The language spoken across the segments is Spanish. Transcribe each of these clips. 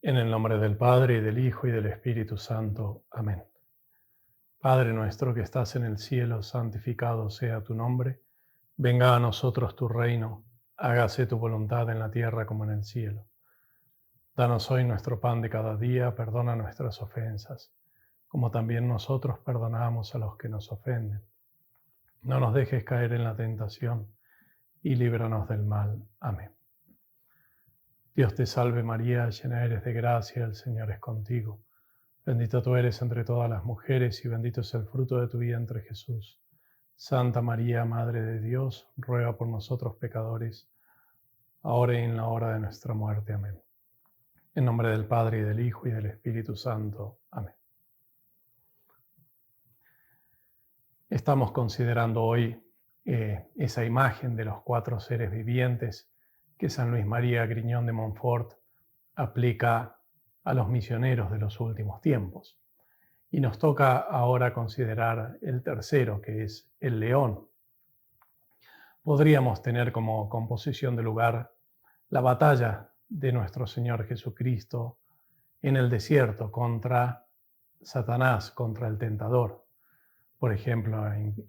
En el nombre del Padre, y del Hijo, y del Espíritu Santo. Amén. Padre nuestro que estás en el cielo, santificado sea tu nombre. Venga a nosotros tu reino. Hágase tu voluntad en la tierra como en el cielo. Danos hoy nuestro pan de cada día. Perdona nuestras ofensas, como también nosotros perdonamos a los que nos ofenden. No nos dejes caer en la tentación, y líbranos del mal. Amén. Dios te salve María, llena eres de gracia, el Señor es contigo. Bendita tú eres entre todas las mujeres y bendito es el fruto de tu vientre, Jesús. Santa María, Madre de Dios, ruega por nosotros pecadores, ahora y en la hora de nuestra muerte. Amén. En nombre del Padre, y del Hijo, y del Espíritu Santo. Amén. Estamos considerando hoy esa imagen de los cuatro seres vivientes que San Luis María Griñón de Montfort aplica a los misioneros de los últimos tiempos. Y nos toca ahora considerar el tercero, que es el león. Podríamos tener como composición de lugar la batalla de nuestro Señor Jesucristo en el desierto contra Satanás, contra el tentador. Por ejemplo, en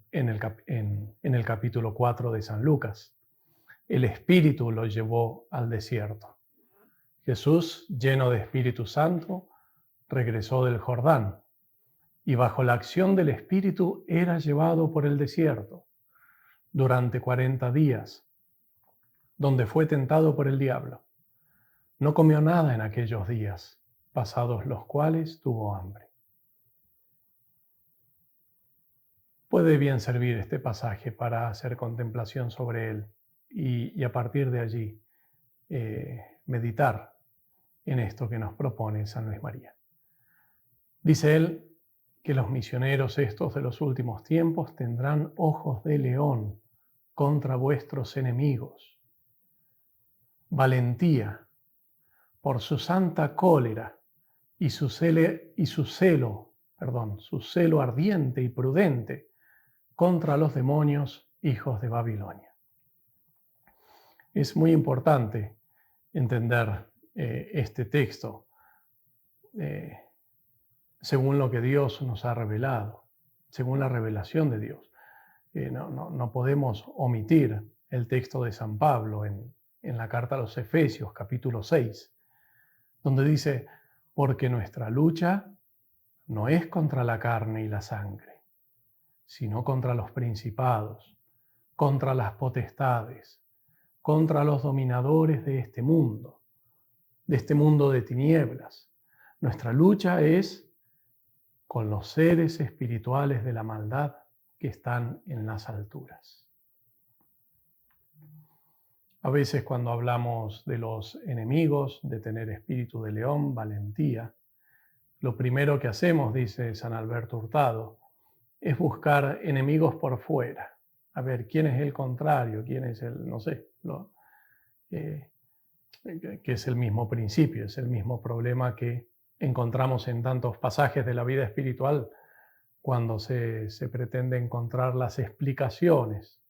el capítulo 4 de San Lucas. El Espíritu lo llevó al desierto. Jesús, lleno de Espíritu Santo, regresó del Jordán y bajo la acción del Espíritu era llevado por el desierto durante 40 días, donde fue tentado por el diablo. No comió nada en aquellos días, pasados los cuales tuvo hambre. Puede bien servir este pasaje para hacer contemplación sobre él y a partir de allí meditar en esto que nos propone San Luis María. Dice él que los misioneros estos de los últimos tiempos tendrán ojos de león contra vuestros enemigos. Valentía por su santa cólera y su celo ardiente y prudente contra los demonios, hijos de Babilonia. Es muy importante entender este texto según lo que Dios nos ha revelado, según la revelación de Dios. No podemos omitir el texto de San Pablo en la carta a los Efesios, capítulo 6, donde dice, porque nuestra lucha no es contra la carne y la sangre, sino contra los principados, contra las potestades, contra los dominadores de este mundo de tinieblas. Nuestra lucha es con los seres espirituales de la maldad que están en las alturas. A veces cuando hablamos de los enemigos, de tener espíritu de león, valentía, lo primero que hacemos, dice San Alberto Hurtado, es buscar enemigos por fuera. A ver, ¿quién es el contrario? ¿Quién es el, no sé, que es el mismo principio, es el mismo problema que encontramos en tantos pasajes de la vida espiritual cuando se pretende encontrar las explicaciones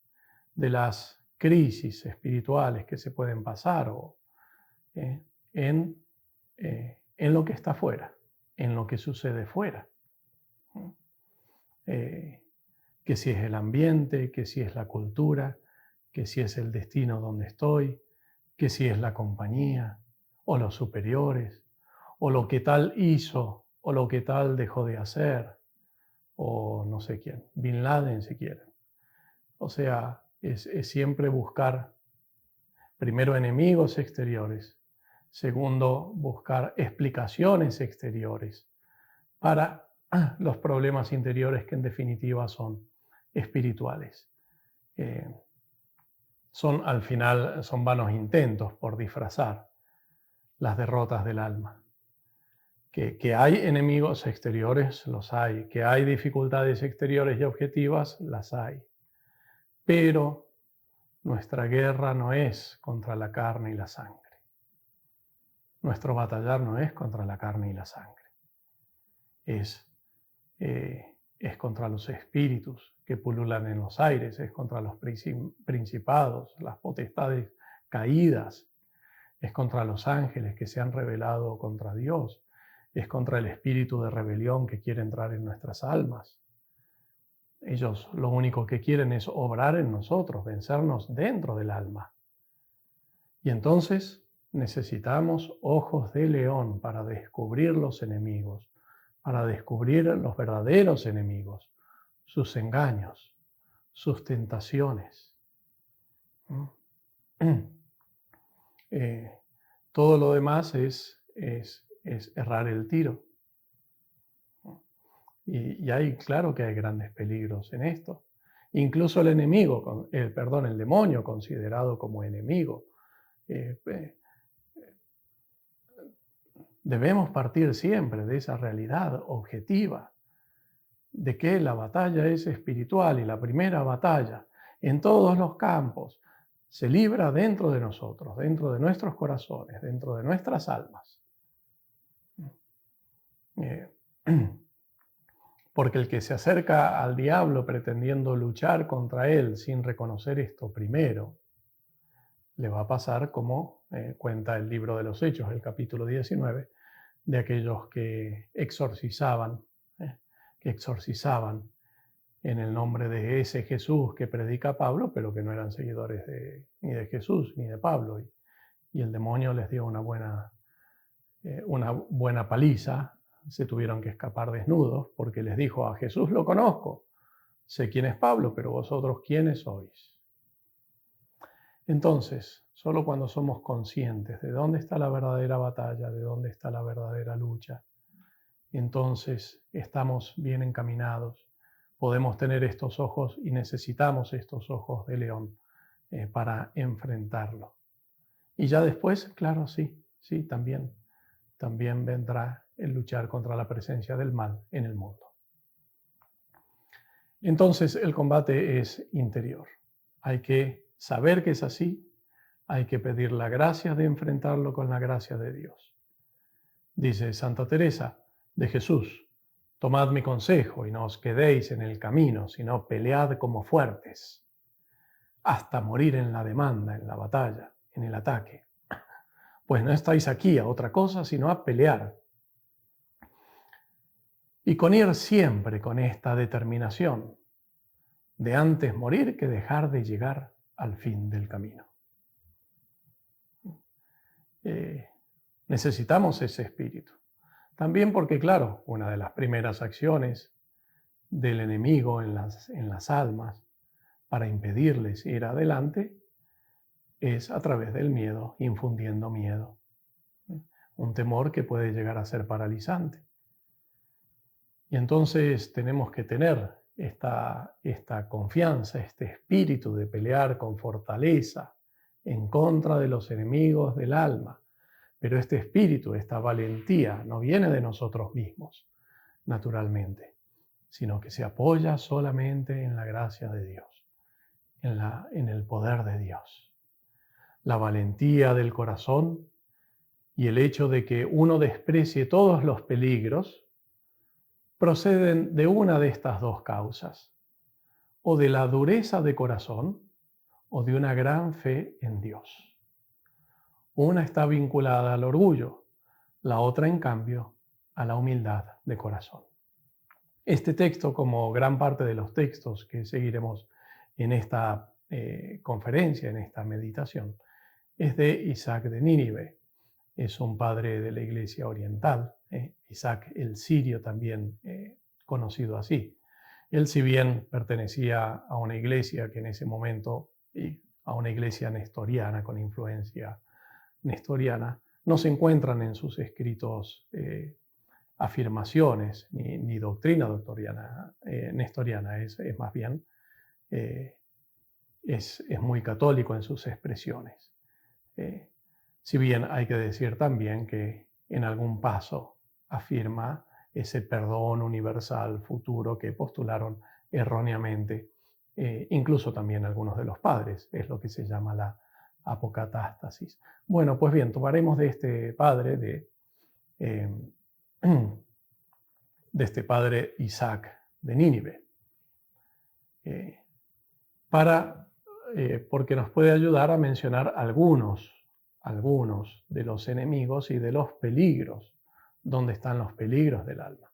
de las crisis espirituales que se pueden pasar en lo que está fuera, en lo que sucede fuera. Que si es el ambiente, que si es la cultura, que si es el destino donde estoy, que si es la compañía, o los superiores, o lo que tal hizo, o lo que tal dejó de hacer, o no sé quién, Bin Laden si quieren. O sea, es siempre buscar, primero, enemigos exteriores, segundo, buscar explicaciones exteriores para los problemas interiores que en definitiva son espirituales. Al final son vanos intentos por disfrazar las derrotas del alma. Que hay enemigos exteriores, los hay. Que hay dificultades exteriores y objetivas, las hay. Pero nuestra guerra no es contra la carne y la sangre. Nuestro batallar no es contra la carne y la sangre. Es contra los espíritus que pululan en los aires, es contra los principados, las potestades caídas, es contra los ángeles que se han rebelado contra Dios, es contra el espíritu de rebelión que quiere entrar en nuestras almas. Ellos lo único que quieren es obrar en nosotros, vencernos dentro del alma. Y entonces necesitamos ojos de león para descubrir los enemigos, para descubrir los verdaderos enemigos, sus engaños, sus tentaciones. Todo lo demás es errar el tiro. Y claro que hay grandes peligros en esto. Incluso el enemigo, el demonio considerado como enemigo. Debemos partir siempre de esa realidad objetiva, de que la batalla es espiritual y la primera batalla en todos los campos se libra dentro de nosotros, dentro de nuestros corazones, dentro de nuestras almas. Porque el que se acerca al diablo pretendiendo luchar contra él sin reconocer esto primero, le va a pasar como cuenta el libro de los Hechos, el capítulo 19, de aquellos que exorcizaban en el nombre de ese Jesús que predica Pablo, pero que no eran seguidores ni de Jesús ni de Pablo. Y el demonio les dio una buena paliza. Se tuvieron que escapar desnudos porque les dijo: a Jesús lo conozco, sé quién es Pablo, pero vosotros ¿quiénes sois? Entonces, solo cuando somos conscientes de dónde está la verdadera batalla, de dónde está la verdadera lucha, entonces estamos bien encaminados. Podemos tener estos ojos y necesitamos estos ojos de león para enfrentarlo. Y ya después, claro, sí, también vendrá el luchar contra la presencia del mal en el mundo. Entonces el combate es interior. Hay que saber que es así, hay que pedir la gracia de enfrentarlo con la gracia de Dios. Dice Santa Teresa de Jesús: tomad mi consejo y no os quedéis en el camino, sino pelead como fuertes, hasta morir en la demanda, en la batalla, en el ataque. Pues no estáis aquí a otra cosa, sino a pelear. Y con ir siempre con esta determinación de antes morir que dejar de llegar al fin del camino. Necesitamos ese espíritu. También porque, claro, una de las primeras acciones del enemigo en las almas para impedirles ir adelante es a través del miedo, infundiendo miedo. Un temor que puede llegar a ser paralizante. Y entonces tenemos que tener esta confianza, este espíritu de pelear con fortaleza en contra de los enemigos del alma. Pero este espíritu, esta valentía, no viene de nosotros mismos, naturalmente, sino que se apoya solamente en la gracia de Dios, en el poder de Dios. La valentía del corazón y el hecho de que uno desprecie todos los peligros proceden de una de estas dos causas: o de la dureza de corazón o de una gran fe en Dios. Una está vinculada al orgullo, la otra, en cambio, a la humildad de corazón. Este texto, como gran parte de los textos que seguiremos en esta conferencia, en esta meditación, es de Isaac de Nínive. Es un padre de la Iglesia Oriental, Isaac el Sirio, también conocido así. Él, si bien pertenecía a una iglesia que en ese momento, a una iglesia nestoriana, con influencia nestoriana, no se encuentran en sus escritos afirmaciones ni doctrina nestoriana. Es más bien, es muy católico en sus expresiones. Si bien hay que decir también que en algún paso afirma ese perdón universal futuro que postularon erróneamente, incluso también algunos de los padres. Es lo que se llama la apocatástasis. Bueno, pues bien, tomaremos de este padre, de este padre Isaac de Nínive, porque nos puede ayudar a mencionar algunos algunos de los enemigos y de los peligros. ¿Dónde están los peligros del alma?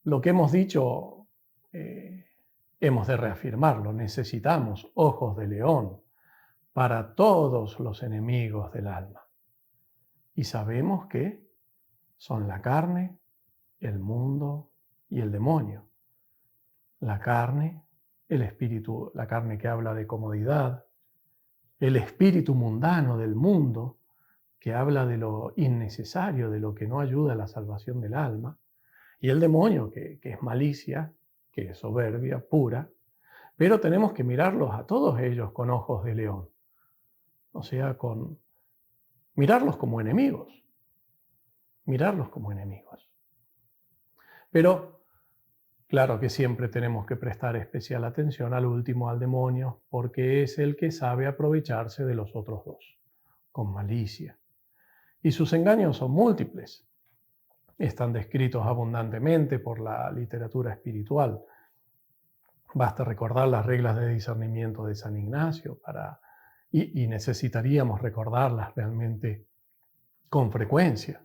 Lo que hemos dicho, hemos de reafirmarlo. Necesitamos ojos de león para todos los enemigos del alma. Y sabemos que son la carne, el mundo y el demonio. La carne, el espíritu, la carne que habla de comodidad, el espíritu mundano del mundo, que habla de lo innecesario, de lo que no ayuda a la salvación del alma, y el demonio, que es malicia, que es soberbia pura, pero tenemos que mirarlos a todos ellos con ojos de león, o sea, mirarlos como enemigos, mirarlos como enemigos. Pero claro que siempre tenemos que prestar especial atención al último, al demonio, porque es el que sabe aprovecharse de los otros dos, con malicia. Y sus engaños son múltiples. Están descritos abundantemente por la literatura espiritual. Basta recordar las reglas de discernimiento de San Ignacio y necesitaríamos recordarlas realmente con frecuencia,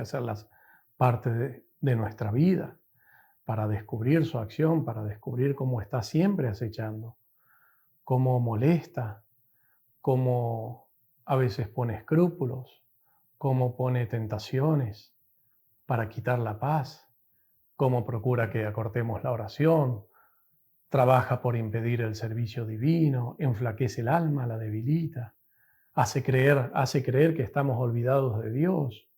hacerlas parte de nuestra vida, para descubrir su acción, para descubrir cómo está siempre acechando, cómo molesta, cómo a veces pone escrúpulos, cómo pone tentaciones para quitar la paz, cómo procura que acortemos la oración, trabaja por impedir el servicio divino, enflaquece el alma, la debilita, hace creer que estamos olvidados de Dios.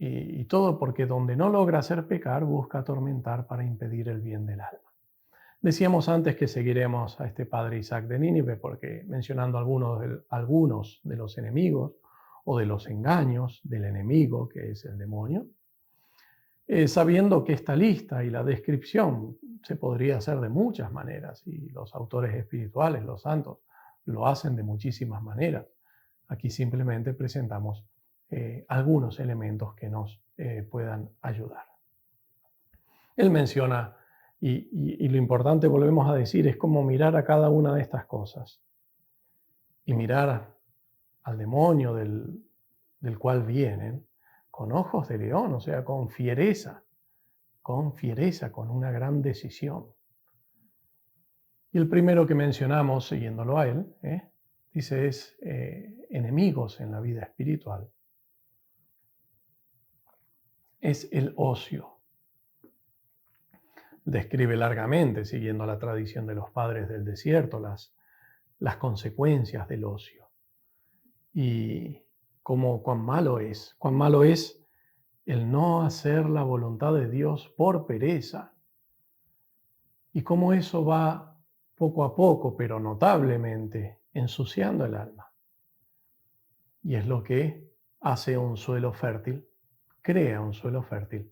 Y todo porque donde no logra hacer pecar, busca atormentar para impedir el bien del alma. Decíamos antes que seguiremos a este padre Isaac de Nínive porque mencionando algunos de los enemigos o de los engaños del enemigo, que es el demonio, sabiendo que esta lista y la descripción se podría hacer de muchas maneras y los autores espirituales, los santos, lo hacen de muchísimas maneras. Aquí simplemente presentamos algunos elementos que nos puedan ayudar. Él menciona, y lo importante, volvemos a decir, es como mirar a cada una de estas cosas y mirar al demonio del cual vienen con ojos de león, o sea, con fiereza, con una gran decisión. Y el primero que mencionamos, siguiéndolo a él, dice es enemigos en la vida espiritual. Es el ocio. Describe largamente, siguiendo la tradición de los padres del desierto, las consecuencias del ocio. Y cuán malo es el no hacer la voluntad de Dios por pereza. Y cómo eso va poco a poco, pero notablemente, ensuciando el alma. Y es lo que hace un suelo fértil, crea un suelo fértil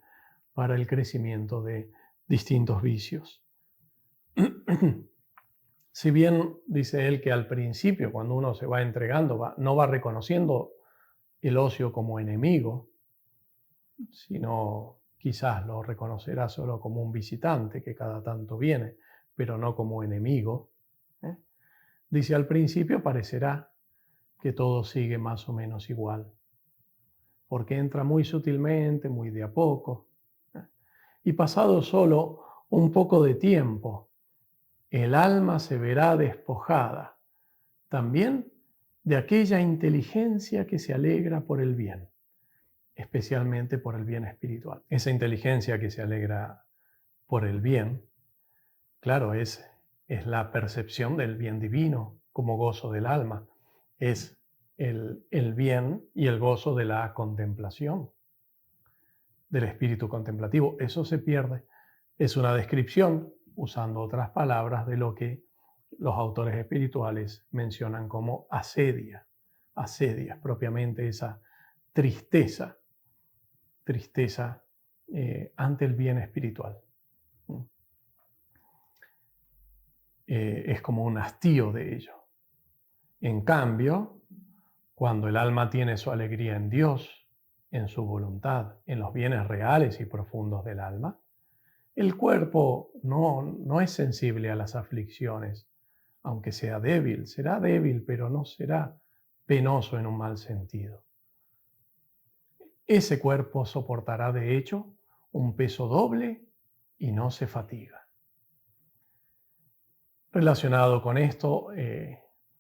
para el crecimiento de distintos vicios. Si bien dice él que al principio, cuando uno se va entregando, no va reconociendo el ocio como enemigo, sino quizás lo reconocerá solo como un visitante que cada tanto viene, pero no como enemigo. Dice, al principio parecerá que todo sigue más o menos igual, porque entra muy sutilmente, muy de a poco, y pasado solo un poco de tiempo, el alma se verá despojada también de aquella inteligencia que se alegra por el bien, especialmente por el bien espiritual. Esa inteligencia que se alegra por el bien, claro, es la percepción del bien divino como gozo del alma, es el bien y el gozo de la contemplación, del espíritu contemplativo. Eso se pierde. Es una descripción, usando otras palabras, de lo que los autores espirituales mencionan como asedia. Asedia es propiamente esa tristeza ante el bien espiritual. Es como un hastío de ello. En cambio, cuando el alma tiene su alegría en Dios, en su voluntad, en los bienes reales y profundos del alma, el cuerpo no es sensible a las aflicciones, aunque sea débil, será débil, pero no será penoso en un mal sentido. Ese cuerpo soportará, de hecho, un peso doble y no se fatiga. Relacionado con esto,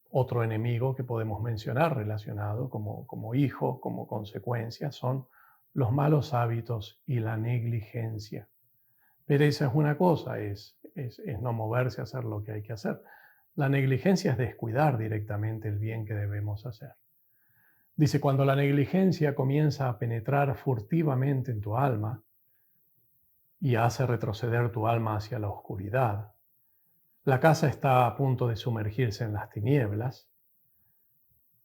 otro enemigo que podemos mencionar relacionado como hijo, como consecuencia, son los malos hábitos y la negligencia. Pereza es una cosa, es no moverse a hacer lo que hay que hacer. La negligencia es descuidar directamente el bien que debemos hacer. Dice, cuando la negligencia comienza a penetrar furtivamente en tu alma y hace retroceder tu alma hacia la oscuridad, la casa está a punto de sumergirse en las tinieblas,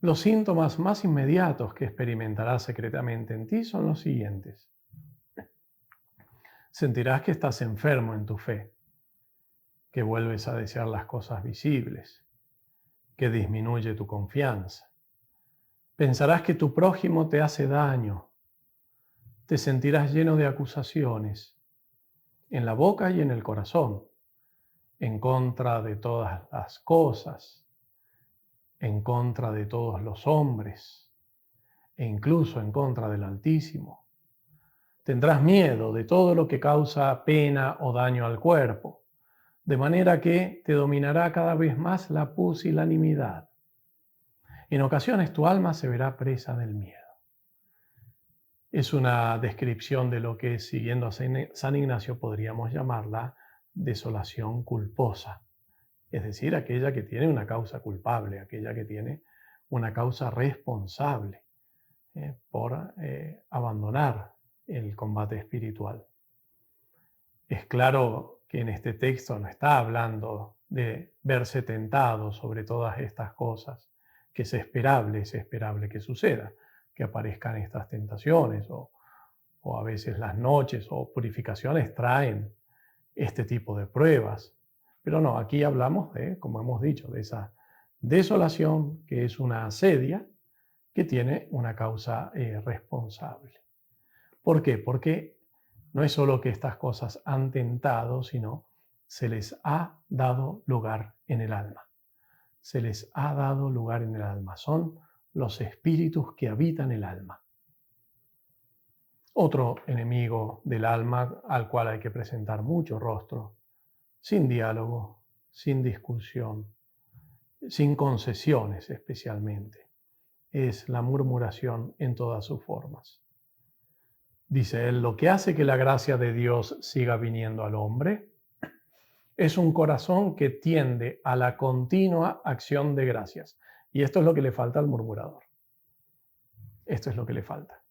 los síntomas más inmediatos que experimentarás secretamente en ti son los siguientes. Sentirás que estás enfermo en tu fe, que vuelves a desear las cosas visibles, que disminuye tu confianza. Pensarás que tu prójimo te hace daño, te sentirás lleno de acusaciones, en la boca y en el corazón, en contra de todas las cosas, en contra de todos los hombres e incluso en contra del Altísimo. Tendrás miedo de todo lo que causa pena o daño al cuerpo, de manera que te dominará cada vez más la pusilanimidad. En ocasiones tu alma se verá presa del miedo. Es una descripción de lo que, siguiendo a San Ignacio, podríamos llamarla desolación culposa, es decir, aquella que tiene una causa culpable, aquella que tiene una causa responsable por abandonar el combate espiritual. Es claro que en este texto no está hablando de verse tentado sobre todas estas cosas, que es esperable que suceda, que aparezcan estas tentaciones o a veces las noches o purificaciones traen este tipo de pruebas. Pero no, aquí hablamos de, como hemos dicho, de esa desolación que es una asedia que tiene una causa responsable. ¿Por qué? Porque no es solo que estas cosas han tentado, sino se les ha dado lugar en el alma. Se les ha dado lugar en el alma. Son los espíritus que habitan el alma. Otro enemigo del alma al cual hay que presentar mucho rostro, sin diálogo, sin discusión, sin concesiones especialmente, es la murmuración en todas sus formas. Dice él, lo que hace que la gracia de Dios siga viniendo al hombre es un corazón que tiende a la continua acción de gracias. Y esto es lo que le falta al murmurador. Esto es lo que le falta.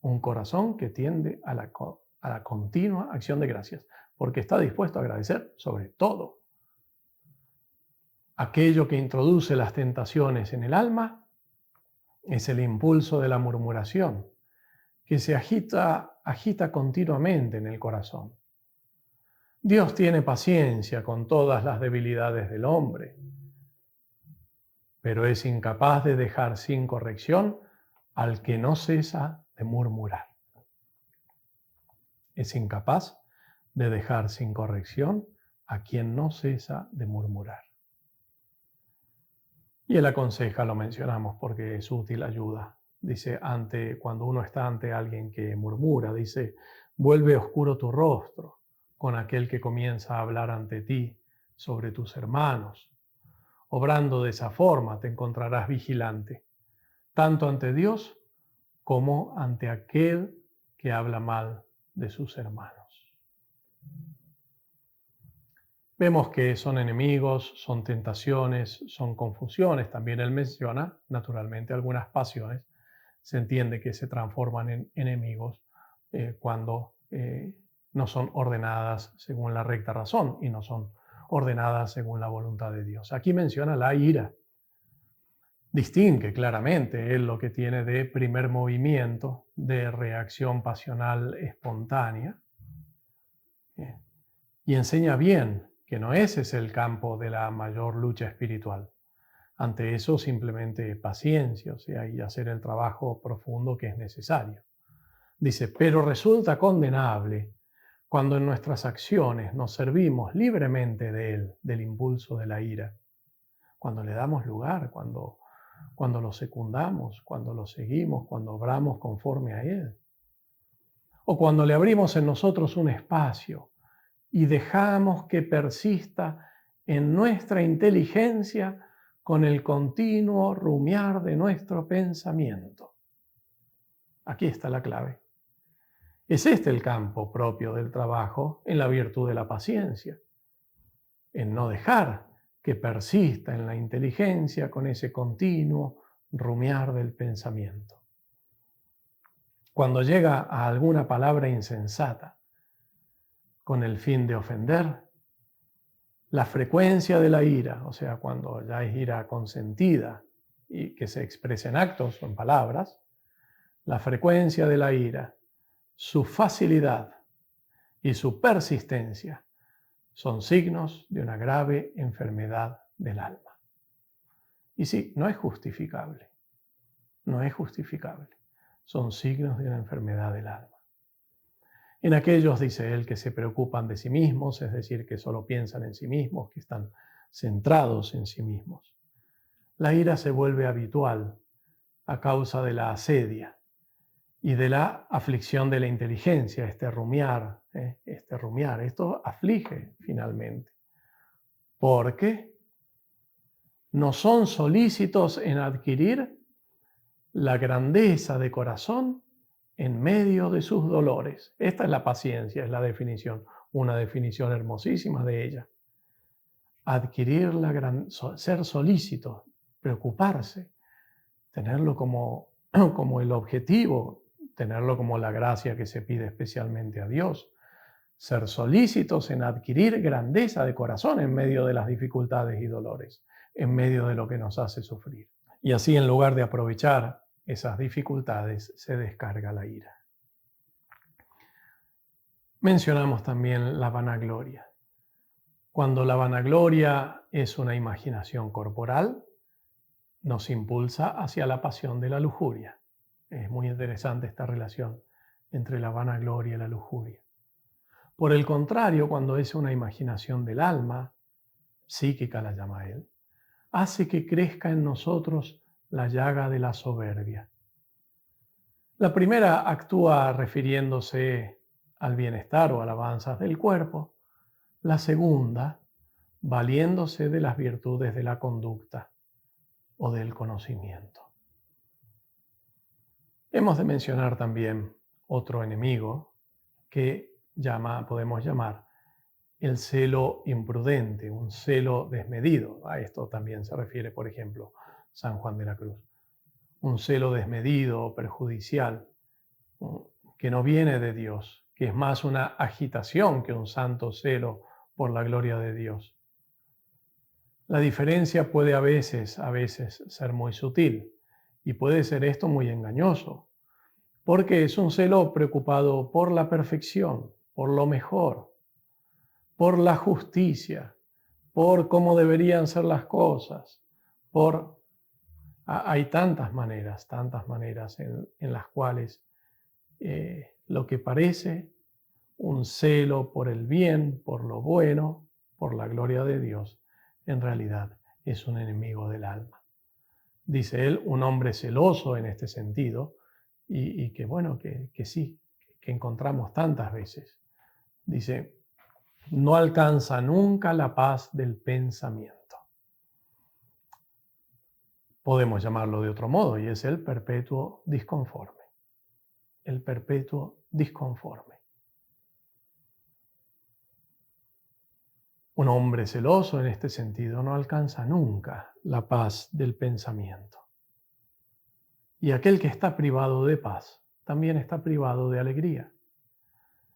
Un corazón que tiende a la continua acción de gracias, porque está dispuesto a agradecer sobre todo. Aquello que introduce las tentaciones en el alma es el impulso de la murmuración, que se agita continuamente en el corazón. Dios tiene paciencia con todas las debilidades del hombre, pero es incapaz de dejar sin corrección al que no cesa de murmurar. Es incapaz de dejar sin corrección a quien no cesa de murmurar. Y él aconseja, lo mencionamos porque es útil ayuda. Dice, cuando uno está ante alguien que murmura, dice, vuelve oscuro tu rostro con aquel que comienza a hablar ante ti sobre tus hermanos. Obrando de esa forma te encontrarás vigilante, tanto ante Dios como ante aquel que habla mal de sus hermanos. Vemos que son enemigos, son tentaciones, son confusiones. También él menciona, naturalmente, algunas pasiones. Se entiende que se transforman en enemigos cuando no son ordenadas según la recta razón y no son ordenadas según la voluntad de Dios. Aquí menciona la ira. Distingue claramente él lo que tiene de primer movimiento, de reacción pasional espontánea, y enseña bien que no ese es el campo de la mayor lucha espiritual. Ante eso simplemente paciencia, o sea, y hacer el trabajo profundo que es necesario. Dice, pero resulta condenable cuando en nuestras acciones nos servimos libremente de él, del impulso de la ira. cuando le damos lugar, cuando lo secundamos, cuando lo seguimos, cuando obramos conforme a Él. O cuando le abrimos en nosotros un espacio y dejamos que persista en nuestra inteligencia con el continuo rumiar de nuestro pensamiento. Aquí está la clave. Es este el campo propio del trabajo en la virtud de la paciencia, en no dejar que persista en la inteligencia con ese continuo rumiar del pensamiento. Cuando llega a alguna palabra insensata con el fin de ofender, la frecuencia de la ira, o sea, cuando ya es ira consentida y que se expresa en actos o en palabras, la frecuencia de la ira, su facilidad y su persistencia son signos de una grave enfermedad del alma. Y sí, no es justificable, no es justificable. Son signos de una enfermedad del alma. En aquellos, dice él, que se preocupan de sí mismos, es decir, que solo piensan en sí mismos, que están centrados en sí mismos. La ira se vuelve habitual a causa de la asedia y de la aflicción de la inteligencia, este rumiar. Esto aflige finalmente, porque no son solícitos en adquirir la grandeza de corazón en medio de sus dolores. Esta es la paciencia, es la definición, una definición hermosísima de ella. Adquirir ser solícito, preocuparse, tenerlo como el objetivo, tenerlo como la gracia que se pide especialmente a Dios. Ser solícitos en adquirir grandeza de corazón en medio de las dificultades y dolores, en medio de lo que nos hace sufrir. Y así, en lugar de aprovechar esas dificultades, se descarga la ira. Mencionamos también la vanagloria. Cuando la vanagloria es una imaginación corporal, nos impulsa hacia la pasión de la lujuria. Es muy interesante esta relación entre la vanagloria y la lujuria. Por el contrario, cuando es una imaginación del alma, psíquica la llama él, hace que crezca en nosotros la llaga de la soberbia. La primera actúa refiriéndose al bienestar o alabanzas del cuerpo, la segunda valiéndose de las virtudes de la conducta o del conocimiento. Hemos de mencionar también otro enemigo que podemos llamar el celo imprudente, un celo desmedido. A esto también se refiere, por ejemplo, San Juan de la Cruz. Un celo desmedido o perjudicial que no viene de Dios, que es más una agitación que un santo celo por la gloria de Dios. La diferencia puede a veces ser muy sutil y puede ser esto muy engañoso, porque es un celo preocupado por la perfección, por lo mejor, por la justicia, por cómo deberían ser las cosas, hay tantas maneras en las cuales lo que parece un celo por el bien, por lo bueno, por la gloria de Dios, en realidad es un enemigo del alma. Dice él, un hombre celoso en este sentido, y que sí, que encontramos tantas veces. Dice, no alcanza nunca la paz del pensamiento. Podemos llamarlo de otro modo, y es el perpetuo disconforme. El perpetuo disconforme. Un hombre celoso en este sentido no alcanza nunca la paz del pensamiento. Y aquel que está privado de paz también está privado de alegría.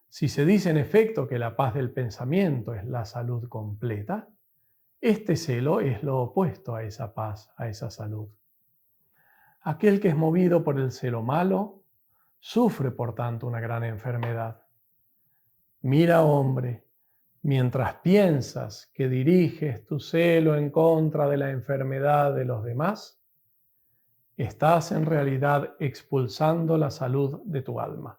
Si se dice en efecto que la paz del pensamiento es la salud completa, este celo es lo opuesto a esa paz, a esa salud. Aquel que es movido por el celo malo sufre por tanto una gran enfermedad. Mira, hombre, mientras piensas que diriges tu celo en contra de la enfermedad de los demás, estás en realidad expulsando la salud de tu alma.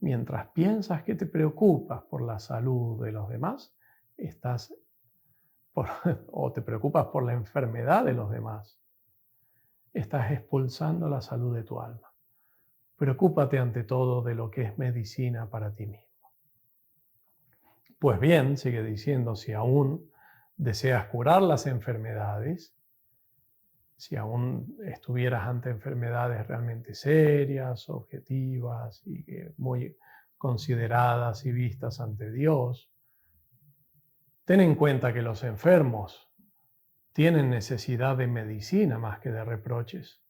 Mientras piensas que te preocupas por la salud de los demás, estás o te preocupas por la enfermedad de los demás, estás expulsando la salud de tu alma. Preocúpate ante todo de lo que es medicina para ti mismo. Pues bien, sigue diciendo, si aún deseas curar las enfermedades, si aún estuvieras ante enfermedades realmente serias, objetivas y muy consideradas y vistas ante Dios, ten en cuenta que los enfermos tienen necesidad de medicina más que de reproches.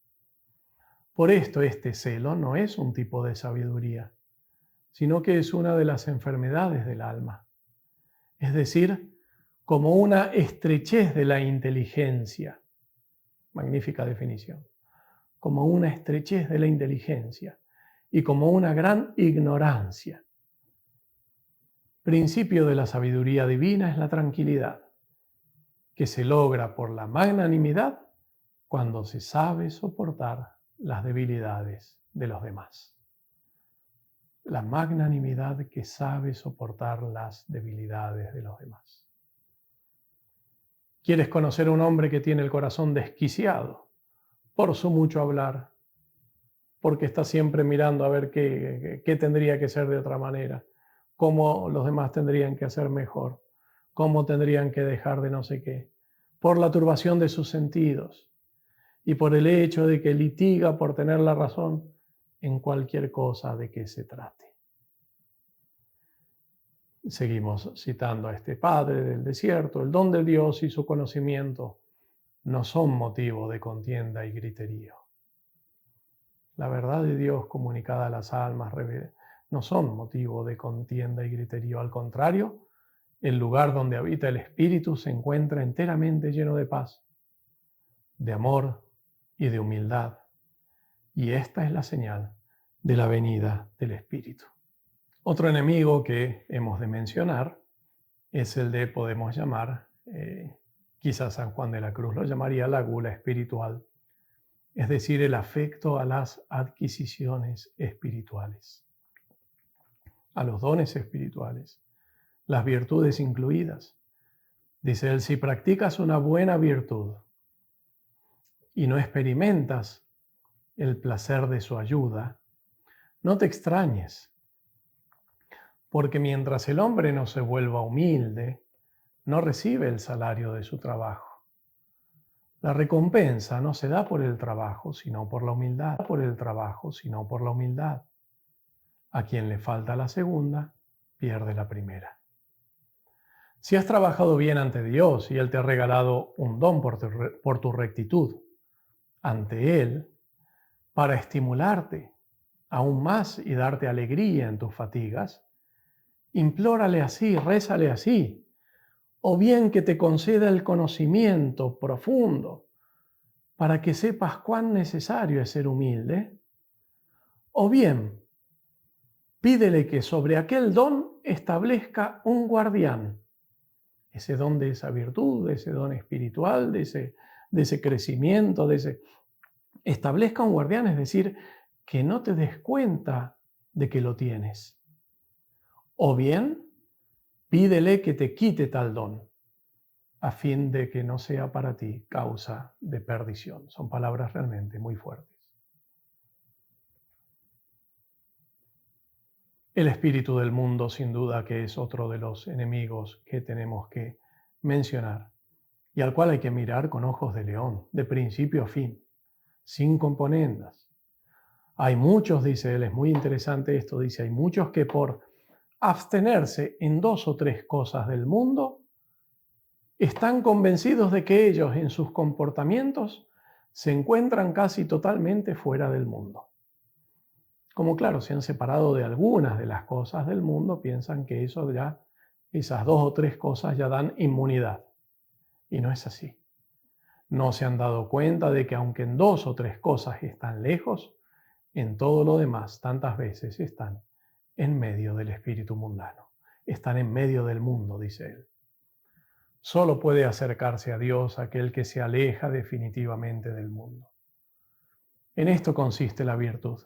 Por esto este celo no es un tipo de sabiduría, sino que es una de las enfermedades del alma. Es decir, como una estrechez de la inteligencia. Magnífica definición. Como una estrechez de la inteligencia y como una gran ignorancia. Principio de la sabiduría divina es la tranquilidad, que se logra por la magnanimidad cuando se sabe soportar las debilidades de los demás. La magnanimidad que sabe soportar las debilidades de los demás. ¿Quieres conocer a un hombre que tiene el corazón desquiciado por su mucho hablar? Porque está siempre mirando a ver qué tendría que ser de otra manera, cómo los demás tendrían que hacer mejor, cómo tendrían que dejar de no sé qué, por la turbación de sus sentidos y por el hecho de que litiga por tener la razón en cualquier cosa de que se trate. Seguimos citando a este padre del desierto. El don de Dios y su conocimiento no son motivo de contienda y griterío. La verdad de Dios comunicada a las almas no son motivo de contienda y griterío. Al contrario, el lugar donde habita el Espíritu se encuentra enteramente lleno de paz, de amor y de humildad. Y esta es la señal de la venida del Espíritu. Otro enemigo que hemos de mencionar es el de, podemos llamar, quizás San Juan de la Cruz lo llamaría la gula espiritual, es decir, el afecto a las adquisiciones espirituales, a los dones espirituales, las virtudes incluidas. Dice él, si practicas una buena virtud y no experimentas el placer de su ayuda, no te extrañes, porque mientras el hombre no se vuelva humilde, no recibe el salario de su trabajo. La recompensa no se da por el trabajo, sino por la humildad. A quien le falta la segunda, pierde la primera. Si has trabajado bien ante Dios y Él te ha regalado un don por tu rectitud ante Él, para estimularte aún más y darte alegría en tus fatigas, implórale así, rézale así, o bien que te conceda el conocimiento profundo para que sepas cuán necesario es ser humilde, o bien pídele que sobre aquel don establezca un guardián, ese don de esa virtud, de ese don espiritual, de ese crecimiento, establezca un guardián, es decir, que no te des cuenta de que lo tienes. O bien, pídele que te quite tal don, a fin de que no sea para ti causa de perdición. Son palabras realmente muy fuertes. El espíritu del mundo, sin duda, que es otro de los enemigos que tenemos que mencionar y al cual hay que mirar con ojos de león, de principio a fin, sin componendas. Hay muchos, dice él, es muy interesante esto, dice, hay muchos que por abstenerse en 2 o 3 cosas del mundo, están convencidos de que ellos en sus comportamientos se encuentran casi totalmente fuera del mundo. Como claro, se han separado de algunas de las cosas del mundo, piensan que esas 2 o 3 cosas ya dan inmunidad. Y no es así. No se han dado cuenta de que aunque en 2 o 3 cosas están lejos, en todo lo demás tantas veces están en medio del espíritu mundano. Están en medio del mundo, dice él. Solo puede acercarse a Dios aquel que se aleja definitivamente del mundo. En esto consiste la virtud,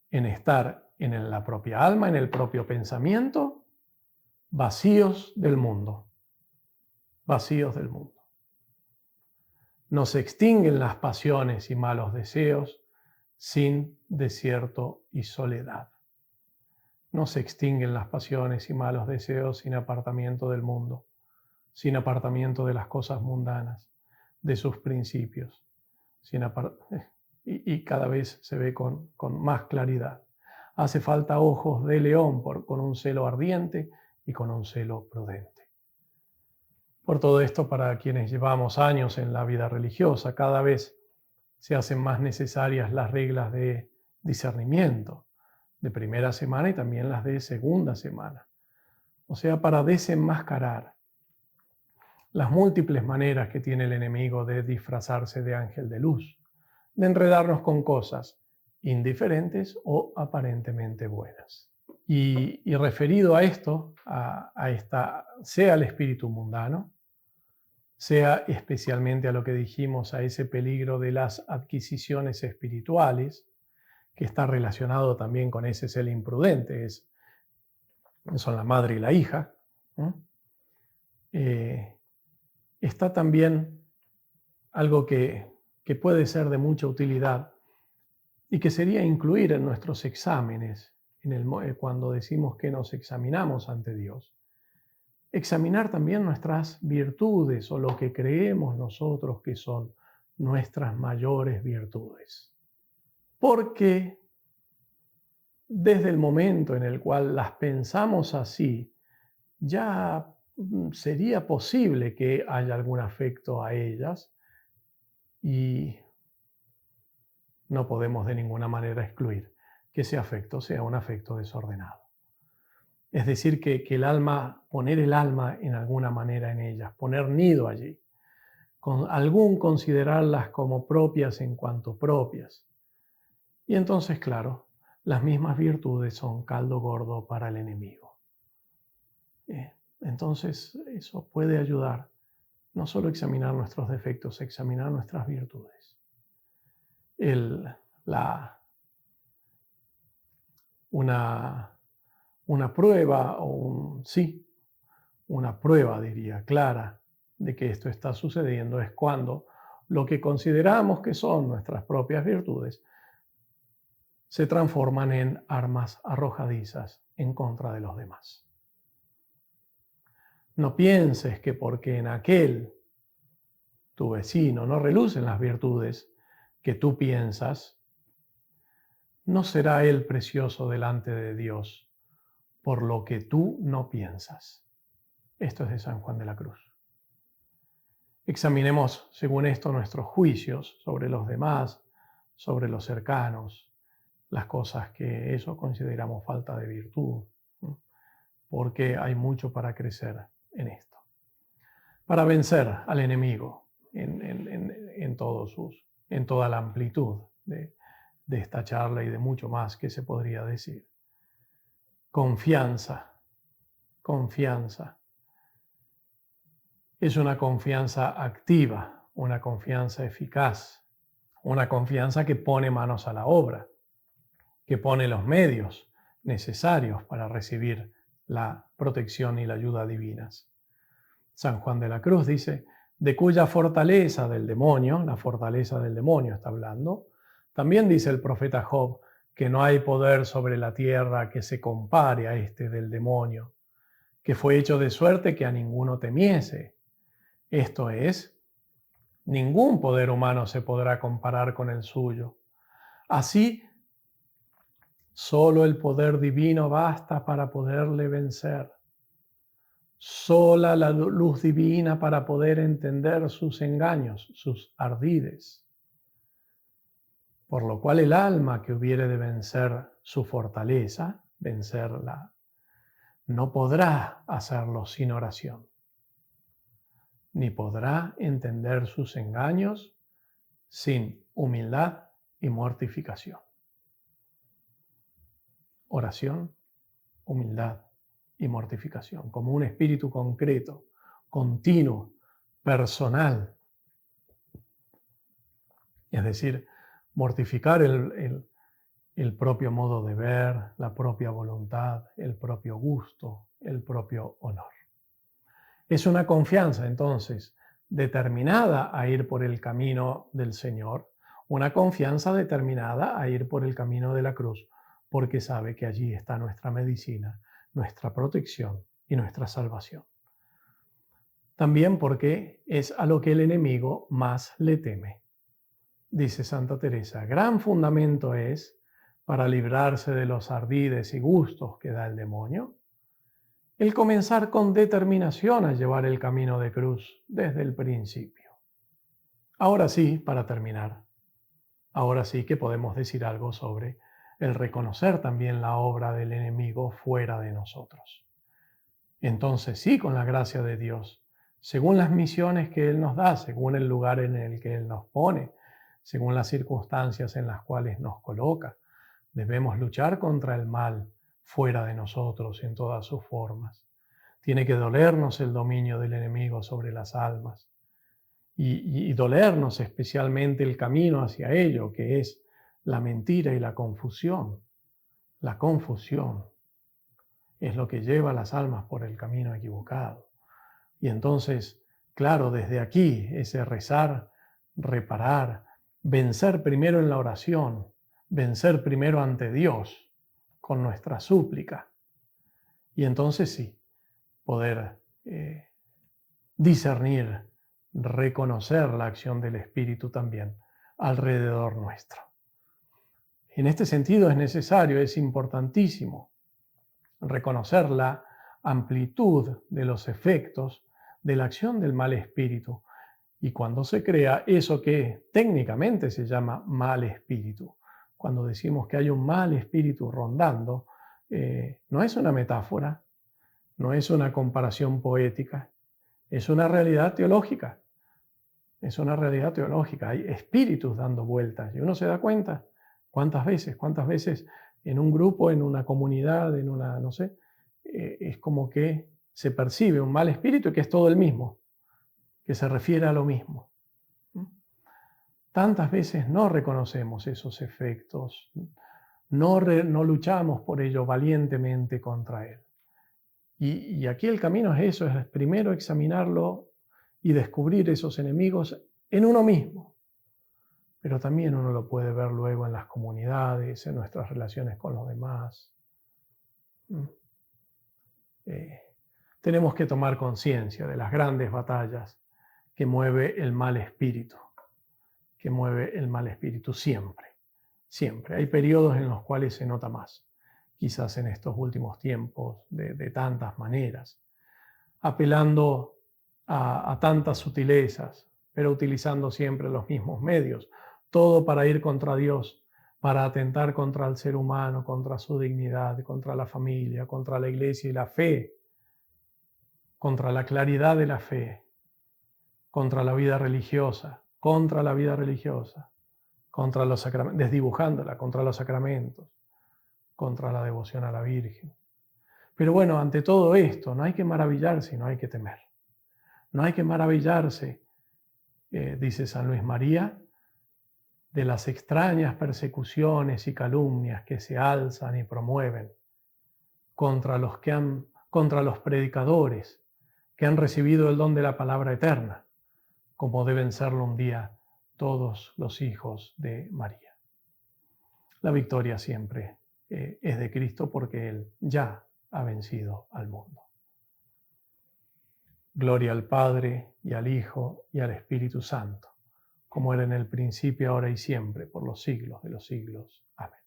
en estar en la propia alma, en el propio pensamiento, vacíos del mundo, vacíos del mundo. No se extinguen las pasiones y malos deseos sin desierto y soledad. No se extinguen las pasiones y malos deseos sin apartamiento del mundo, sin apartamiento de las cosas mundanas, de sus principios, y cada vez se ve con más claridad. Hace falta ojos de león con un celo ardiente y con un celo prudente. Por todo esto, para quienes llevamos años en la vida religiosa, cada vez se hacen más necesarias las reglas de discernimiento de primera semana y también las de segunda semana. O sea, para desenmascarar las múltiples maneras que tiene el enemigo de disfrazarse de ángel de luz, de enredarnos con cosas indiferentes o aparentemente buenas. Y referido a esto, sea el espíritu mundano, sea especialmente a lo que dijimos, a ese peligro de las adquisiciones espirituales, que está relacionado también con ese ser imprudente, son la madre y la hija, ¿no? Está también algo que puede ser de mucha utilidad y que sería incluir en nuestros exámenes, cuando decimos que nos examinamos ante Dios. Examinar también nuestras virtudes o lo que creemos nosotros que son nuestras mayores virtudes. Porque desde el momento en el cual las pensamos así, ya sería posible que haya algún afecto a ellas y no podemos de ninguna manera excluir que ese afecto sea un afecto desordenado. Es decir, que el alma, poner el alma en alguna manera en ellas, poner nido allí, considerarlas como propias en cuanto propias. Y entonces, claro, las mismas virtudes son caldo gordo para el enemigo. Entonces, eso puede ayudar no solo a examinar nuestros defectos, a examinar nuestras virtudes. Una prueba, una prueba, diría, clara de que esto está sucediendo es cuando lo que consideramos que son nuestras propias virtudes se transforman en armas arrojadizas en contra de los demás. No pienses que porque en aquel, tu vecino, no relucen las virtudes que tú piensas, no será él precioso delante de Dios por lo que tú no piensas. Esto es de San Juan de la Cruz. Examinemos, según esto, nuestros juicios sobre los demás, sobre los cercanos, las cosas que eso consideramos falta de virtud, ¿no? Porque hay mucho para crecer en esto. Para vencer al enemigo en toda la amplitud de esta charla y de mucho más que se podría decir. Confianza. Es una confianza activa, una confianza eficaz, una confianza que pone manos a la obra, que pone los medios necesarios para recibir la protección y la ayuda divinas. San Juan de la Cruz dice, de cuya fortaleza del demonio, la fortaleza del demonio está hablando, también dice el profeta Job que no hay poder sobre la tierra que se compare a este del demonio, que fue hecho de suerte que a ninguno temiese. Esto es, ningún poder humano se podrá comparar con el suyo. Así, solo el poder divino basta para poderle vencer. Sola la luz divina para poder entender sus engaños, sus ardides. Por lo cual el alma que hubiere de vencer su fortaleza, vencerla, no podrá hacerlo sin oración, ni podrá entender sus engaños sin humildad y mortificación. Oración, humildad y mortificación, como un espíritu concreto, continuo, personal. Es decir, mortificar el propio modo de ver, la propia voluntad, el propio gusto, el propio honor. Es una confianza, entonces, determinada a ir por el camino del Señor, una confianza determinada a ir por el camino de la cruz, porque sabe que allí está nuestra medicina, nuestra protección y nuestra salvación. También porque es a lo que el enemigo más le teme. Dice Santa Teresa, gran fundamento es, para librarse de los ardides y gustos que da el demonio, el comenzar con determinación a llevar el camino de cruz desde el principio. Ahora sí, para terminar, ahora sí que podemos decir algo sobre el reconocer también la obra del enemigo fuera de nosotros. Entonces sí, con la gracia de Dios, según las misiones que Él nos da, según el lugar en el que Él nos pone, según las circunstancias en las cuales nos coloca, debemos luchar contra el mal fuera de nosotros en todas sus formas. Tiene que dolernos el dominio del enemigo sobre las almas y dolernos especialmente el camino hacia ello, que es la mentira y la confusión. La confusión es lo que lleva a las almas por el camino equivocado. Y entonces, claro, desde aquí, ese rezar, reparar, vencer primero en la oración, vencer primero ante Dios con nuestra súplica. Y entonces sí, poder discernir, reconocer la acción del Espíritu también alrededor nuestro. En este sentido es necesario, es importantísimo reconocer la amplitud de los efectos de la acción del mal espíritu y cuando se crea eso que técnicamente se llama mal espíritu. Cuando decimos que hay un mal espíritu rondando, no es una metáfora, no es una comparación poética, es una realidad teológica. Es una realidad teológica. Hay espíritus dando vueltas y uno se da cuenta cuántas veces en un grupo, en una comunidad, en una, no sé, es como que se percibe un mal espíritu y que es todo el mismo, que se refiere a lo mismo. Tantas veces no reconocemos esos efectos, no luchamos por ello valientemente contra él. Y aquí el camino es eso, es primero examinarlo y descubrir esos enemigos en uno mismo. Pero también uno lo puede ver luego en las comunidades, en nuestras relaciones con los demás. Tenemos que tomar conciencia de las grandes batallas que mueve el mal espíritu, siempre, siempre. Hay periodos en los cuales se nota más, quizás en estos últimos tiempos, de tantas maneras, apelando a tantas sutilezas, pero utilizando siempre los mismos medios, todo para ir contra Dios, para atentar contra el ser humano, contra su dignidad, contra la familia, contra la iglesia y la fe, contra la claridad de la fe, contra la vida religiosa, contra los sacramentos, desdibujándola, contra los sacramentos, contra la devoción a la Virgen. Pero bueno, ante todo esto, no hay que maravillarse y no hay que temer. No hay que maravillarse, dice San Luis María, de las extrañas persecuciones y calumnias que se alzan y promueven contra los predicadores que han recibido el don de la palabra eterna, como deben serlo un día todos los hijos de María. La victoria siempre es de Cristo porque Él ya ha vencido al mundo. Gloria al Padre, y al Hijo, y al Espíritu Santo, como era en el principio, ahora y siempre, por los siglos de los siglos. Amén.